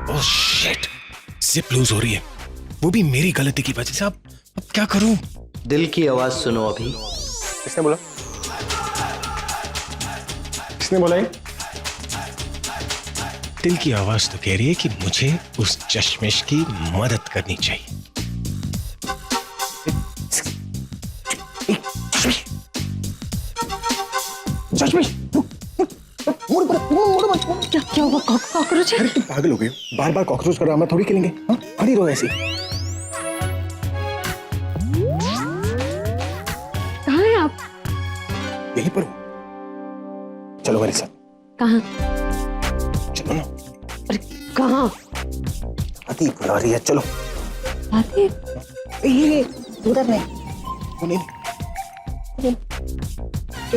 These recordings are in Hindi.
ओह शिट, जिप लूज हो रही है, वो भी मेरी गलती की वजह से। अब क्या करूं? दिल की आवाज सुनो अभी। किसने बोला? किसने बोला ये? दिल की आवाज तो कह रही है कि मुझे उस चश्मिश की मदद करनी चाहिए। चश्मिश, क्या हुआ? कॉकरोच है? अरे तुम पागल हो गए, बार बार कॉकरोच का ड्रामा थोड़ी खेलेंगे। हाँ, खड़ी रहो ऐसे। कहाँ हैं आप? यहीं पर हो, चलो मेरे साथ। कहाँ? चलो ना। अरे कहाँ? दादी बुला रही है, चलो। दादी? ये उधर नहीं, वो नहीं।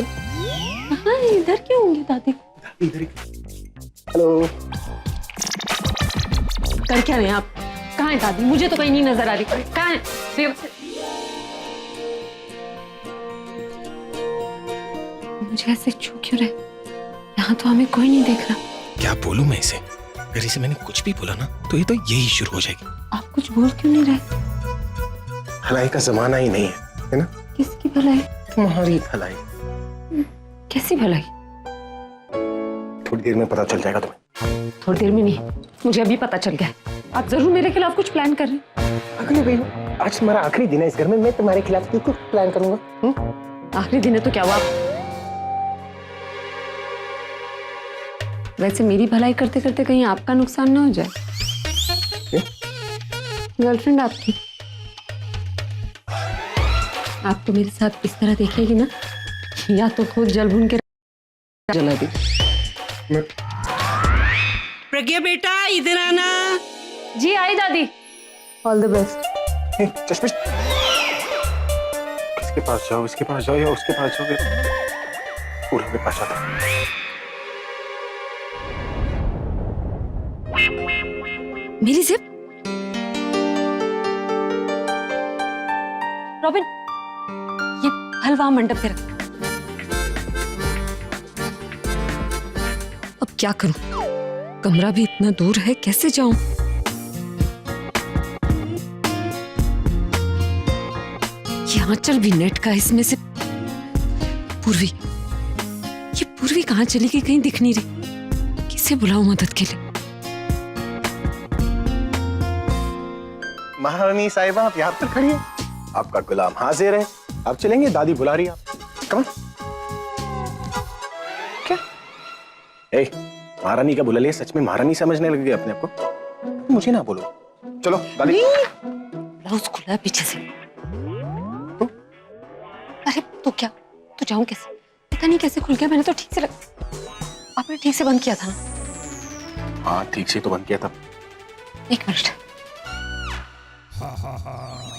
कहाँ है? इधर क्यों होंगी दादी? दादी इधर ही। हेलो। कर क्या रहे हैं आप? कहाँ है दादी? मुझे तो कहीं नहीं नजर आ रही। कहाँ है? मुझे ऐसे छू क्यों रहे? यहाँ तो हमें कोई नहीं देख रहा। क्या बोलूं मैं इसे? अगर इसे मैंने कुछ भी बोला ना तो ये तो यही शुरू हो जाएगी। आप कुछ बोल क्यों नहीं रहे? भलाई का जमाना ही नहीं है ना? किसकी भलाई? तुम्हारी भलाई। कैसी भलाई? थोड़ी देर में पता चल जाएगा तुम्हें। थोड़ी देर में नहीं, मुझे अभी पता चल गया है। आप जरूर मेरे खिलाफ कुछ प्लान कर रहे हैं। अगले भाई, आज तुम्हारा आखिरी दिन है इस घर में, मैं तुम्हारे खिलाफ क्यों कुछ प्लान करूंगा? आखिरी दिन है तो क्या हुआ? वैसे मेरी भलाई करते करते कहीं आपका नुकसान ना हो जाए। गर्लफ्रेंड आपकी, आप तो मेरे साथ इस तरह देखेगी ना, या तो खुद जल भून के जला दी। प्रज्ञा बेटा इधर आना। जी आई दादी। All the best. चश्मिश, किसके पास जाओ? इसके पास जाओ या उसके पास जाओगे? पूरा के पास जाता। मेरी जिप। रॉबिन, ये हलवा मंडप पे रख। अब क्या करूं? कमरा भी इतना दूर है, कैसे जाऊं? ये आंचल भी नेट का, इसमें से पूर्वी, ये पूर्वी कहाँ चली गई? कहीं दिख नहीं रही। किसे बुलाऊं मदद के लिए? महारानी साहिबा, आप यहाँ पर खड़ी हैं। आपका गुलाम हाजिर है। आप चलेंगे? दादी बुला रही है आप। कम। क्या? ए, महारानी का बुला लिया, सच में महारानी समझने लग गई अपने आप को? मुझे ना बोलो। चलो दादी। ब्लाउज खुला है पीछे से। तो? अरे तो क्या? तो जाऊं कैसे? पता नहीं कैसे खुल गया। मैंने तो ठीक से आपने ठीक से बंद किया था ना? हाँ, ठीक से तो बंद किया था। एक मिनट,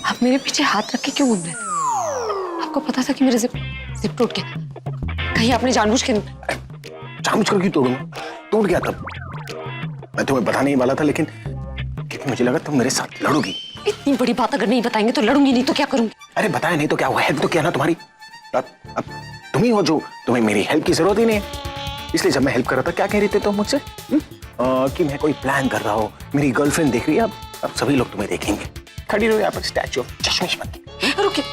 आप मेरे पीछे हाथ रख के क्यों घूम रहे थे? आपको पता था कि मेरे जिप टूट गया। कहीं आपने जानबूझ के? जानबूझ कर क्यों तोड़ूंगा? टूट गया तब। मैं तुम्हें बताने ही वाला था, लेकिन क्योंकि मुझे लगा तुम मेरे साथ लड़ोगी। इतनी बड़ी बात अगर नहीं बताएंगे तो लड़ूंगी, नहीं तो क्या करूंगी? अरे बताया नहीं तो क्या हुआ? हेल्प तो किया ना तुम्हारी। अब तुम ही हो जो, तुम्हें मेरी हेल्प की जरूरत ही नहीं है। इसलिए जब मैं हेल्प कर रहा था, क्या कह रही थी तुम मुझसे? कि मैं कोई प्लान कर रहा हूँ, मेरी गर्लफ्रेंड देख रही है। अब सभी लोग तुम्हें देखेंगे। खड़ी रहो यहाँ पर स्टैच्यू ऑफ चश्मिश बन के। रुकिए,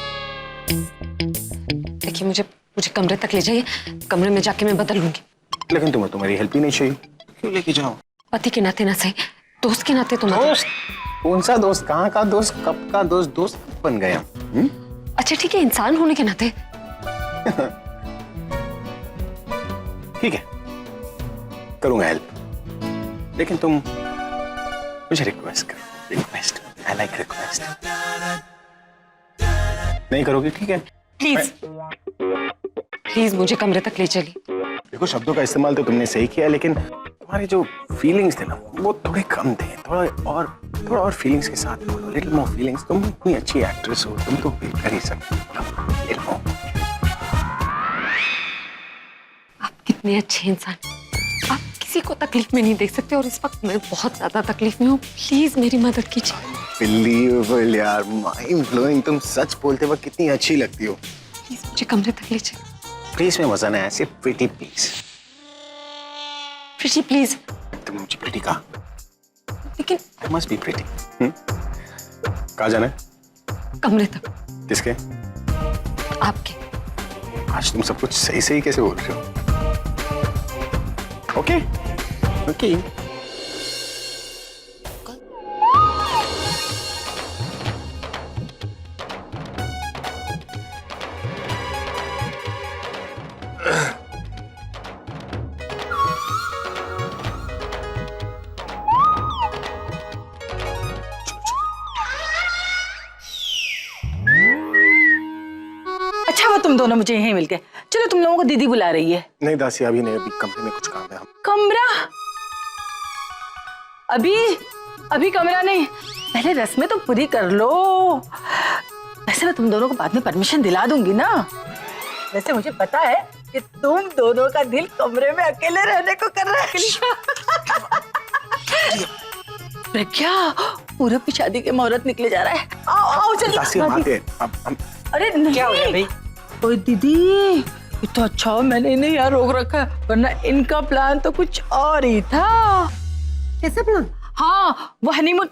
देखिए मुझे कमरे तक ले जाइए। कमरे में जाके मैं बदल लूंगी। लेकिन तुम्हें तुम्हारी हेल्प ही नहीं चाहिए, क्यों लेके जाओ? पति के नाते ना सही, दोस्त के नाते तो मत। दोस्त? कौन सा दोस्त? कहाँ का दोस्त? कब का दोस्त? दोस्त बन गया। अच्छा ठीक है, इंसान होने के नाते। ठीक है, करूंगा हेल्प, लेकिन तुम मुझे रिक्वेस्ट करो। Request, I like request. नहीं करोगी? ठीक है। प्लीज प्लीज मुझे कमरे तक ले चलिए। देखो, शब्दों का इस्तेमाल तो तुमने सही किया, लेकिन तुम्हारे जो फीलिंग्स थे ना, वो थोड़े कम थे। थोड़ा और फीलिंग्स के साथ बोलो। Little more feelings. तुम इतनी अच्छी एक्ट्रेस हो, तुम तो कर ही सकते हो। Little more. आप कितने अच्छे इंसान, आप किसी को तकलीफ में नहीं देख सकते, और इस वक्त मैं बहुत ज्यादा तकलीफ में हूँ। प्लीज मेरी मदद कीजिए। बिलीवेबल यार, माइंड ब्लोइंग। तुम सच बोलते वक्त कितनी अच्छी लगती हो। प्लीज मुझे कमरे तक ले चलिए। प्लीज में मजा नहीं आया, सिर्फ प्रीटी प्लीज। Preeti please. तुम मुझे प्रीटी कहा? लेकिन मस्ट बी प्रिटी। कहाँ जाना है? कमरे तक। किसके? आपके। आज तुम सब कुछ सही सही कैसे बोल रहे हो? Okay okay. अच्छा वो तुम दोनों मुझे यहीं मिल गए। चलो तुम लोगों को दीदी बुला रही है। नहीं दासी, अभी नहीं, अभी कमरे में कुछ काम है। हम कमरा? अभी अभी कमरा नहीं, पहले रस्में तो पूरी कर लो। वैसे मैं तुम दोनों को बाद में परमिशन दिला दूंगी ना। वैसे मुझे पता है कि तुम दोनों का दिल कमरे में अकेले रहने को कर रहा है। प्रज्ञा, पूरब की शादी के मुहूर्त निकले जा रहा है। आओ आओ चलिए। दासी हम आते हैं। हम अरे नहीं, क्या हो गया भाई? ओए दीदी, ये तो अच्छा हो मैंने इन्हें यहाँ रोक रखा है, वरना इनका प्लान तो कुछ और ही था। कैसा प्लान? हाँ वो हनीमून।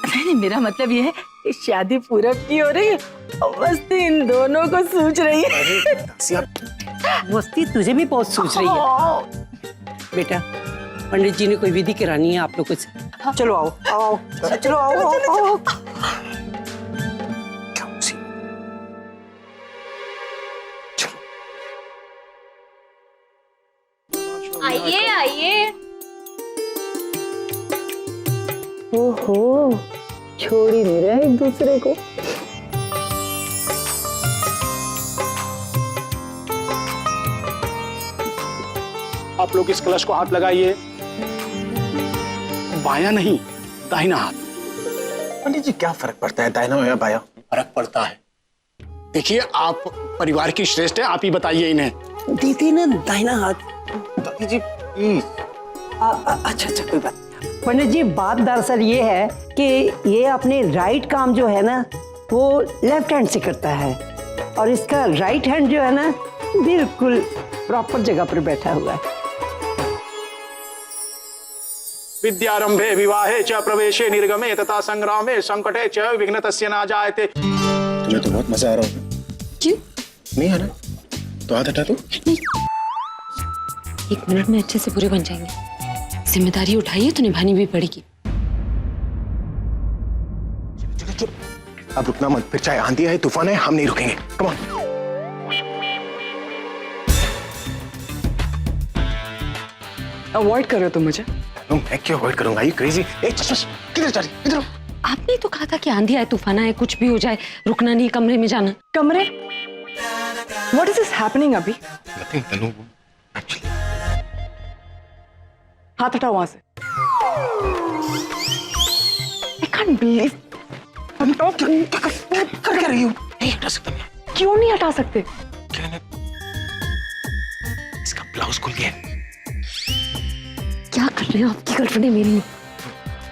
नहीं मेरा मतलब ये है कि शादी पूरब की हो रही है और मस्ती इन दोनों को सूझ रही है। दासी आप मस्ती तुझे भी बहुत सूझ रही है बेटा। पंडित जी ने कोई विधि करानी है आप लोगों से। चलो आओ आओ आओ, चलो आओ आओ आओ। आइए आइए। ओहो, छोड़ ही नहीं रहे एक दूसरे को। आप लोग इस कलश को हाथ लगाइए। बायां नहीं, दाहिना हाथ। पंडित जी क्या फर्क पड़ता है दाहिना या बायां? फर्क पड़ता है। देखिए आप परिवार की श्रेष्ठ है, आप ही बताइए इन्हें। दीदी ने दाहिना हाथ। दादी जी प्लीज। अच्छा अच्छा कोई बात। पंडित जी बात दरअसल ये है कि ये अपने राइट काम जो है ना वो लेफ्ट हैंड से करता है और इसका राइट हैंड जो है ना बिल्कुल प्रॉपर जगह पर बैठा हुआ है। विद्यारंभे विवाहे च प्रवेशे निर्गमे तथा संग्रामे संकटे च विघ्नतस्य न जायते। तुम्हें तो बहुत मजा आ रहा होगा। क्यों? नहीं है ना? तो हाथ हटा दो। एक मिनट में अच्छे से पूरे बन जाएंगे। जिम्मेदारी उठाइए तो निभानी भी पड़ेगी। चलो चलो, अब रुकना मत, फिर चाहे आंधी है तूफान है हम नहीं रुकेंगे। Come on. अवॉइड कर रहे हो तुम मुझे? मैं क्यों अवॉइड करूंगा? ये क्रेजी। किधर जा रही? इधर आओ। आपने तो कहा था कि आंधी आए तूफान आए कुछ भी हो जाए रुकना नहीं, कमरे में जाना। कमरे? What is this happening अभी? Nothing, तनु। Actually, हाथ हटाओ वहां से। I can't believe। कर क्या रही हो? नहीं हटा सकता मैं। क्यों नहीं हटा सकते? क्या ना? इसका ब्लाउज खुल गया। क्या कर रहे हो? आपकी गर्लफ्रेंड है मेरी।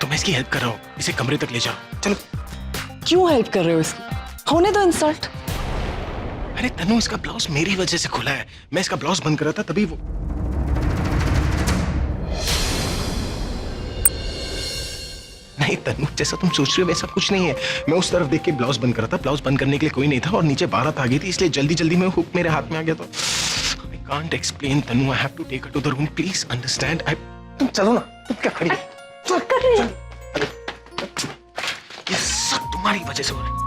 तो मैं इसकी हेल्प कर रहा हूँ, इसे कमरे तक ले जाओ। चलो। क्यों हेल्प कर रहे हो इसकी? होने दो इंसल्ट। अरे तनु, इसका ब्लाउज मेरी वजह से खुला है। मैं इसका ब्लाउज बंद कर रहा था तभी वो। नहीं तनु, जैसा तुम सोच रहे हो वैसा कुछ नहीं है। मैं उस तरफ देख के ब्लाउज बंद कर रहा था। ब्लाउज बंद करने के लिए कोई नहीं था और नीचे बारात आ गई थी, इसलिए जल्दी जल्दी में हुक मेरे हाथ में आ गया। तो I can't explain Tanu, I have to take her to the room, please understand. तुम चलो ना, तुम क्या खड़ी हो? क्या कर रहे हो? ये सब तुम्हारी वजह से हो रहा है।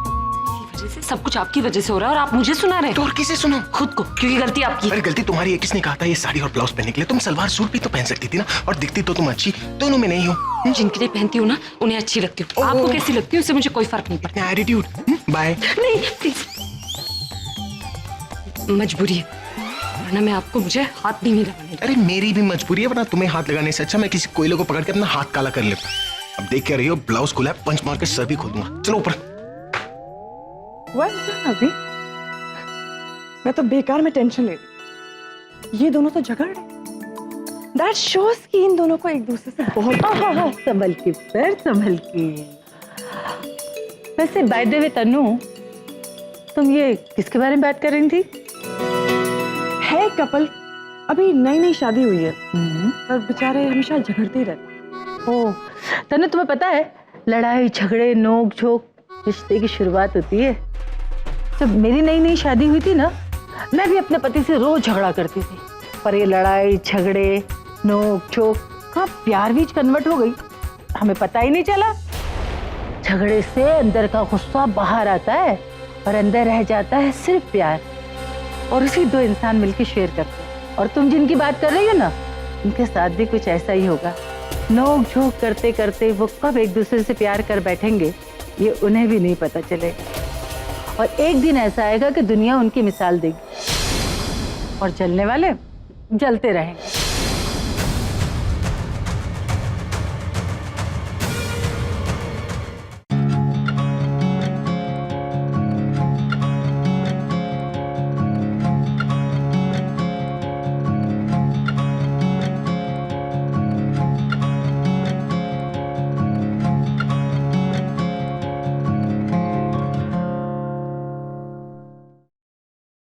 वजह से सब कुछ आपकी वजह से हो रहा है और आप मुझे सुना रहे हैं। तो और किसे सुनो? खुद को, क्योंकि गलती आपकी। अरे गलती तुम्हारी है। किसने कहा था ये साड़ी और ब्लाउज पहनने के लिए? तुम सलवार सूट भी तो पहन सकती थी ना, और दिखती तो तुम अच्छी दोनों में नहीं हो। जिनके लिए पहनती हूँ ना उन्हें अच्छी लगती हूँ। आपको कैसी लगती है उससे मुझे कोई फर्क नहीं पड़ता। एटीट्यूड। बाय। नहीं प्लीज, मजबूरी है, वरना मैं आपको मुझे हाथ भी नहीं लगाने। अरे मेरी भी मजबूरी है, वरना तुम्हें हाथ लगाने से अच्छा मैं किसी कोयले को पकड़ के अपना हाथ काला कर लेता। अब देख क्या रही हो? ब्लाउज खुला है, पंच मार के सर भी खोल दूंगा। चलो ऊपर। अभी मैं तो बेकार में टेंशन ले रही। ये दोनों तो झगड़ रहे। That shows कि इन दोनों को एक दूसरे से बहुत संभल के पैर संभल के। वैसे बाय द वे तनु, तुम ये किसके बारे में बात कर रही थी? है कपल अभी नई नई शादी हुई है पर बेचारे हमेशा झगड़ते ही रहते। ओ तन्ने, तुम्हें पता है लड़ाई झगड़े नोक झोंक रिश्ते की शुरुआत होती है। जब मेरी नई नई शादी हुई थी ना, मैं भी अपने पति से रोज झगड़ा करती थी, पर ये लड़ाई झगड़े नोक झोंक कहाँ प्यार भी कन्वर्ट हो गई, हमें पता ही नहीं चला। झगड़े से अंदर का गुस्सा बाहर आता है और अंदर रह जाता है सिर्फ प्यार, और उसी दो इंसान मिलकर शेयर करते हैं। और तुम जिनकी बात कर रही हो ना, उनके साथ भी कुछ ऐसा ही होगा। नोक झोंक करते करते वो कब एक दूसरे से प्यार कर बैठेंगे ये उन्हें भी नहीं पता चलेगा। और एक दिन ऐसा आएगा कि दुनिया उनकी मिसाल देगी और जलने वाले जलते रहेंगे।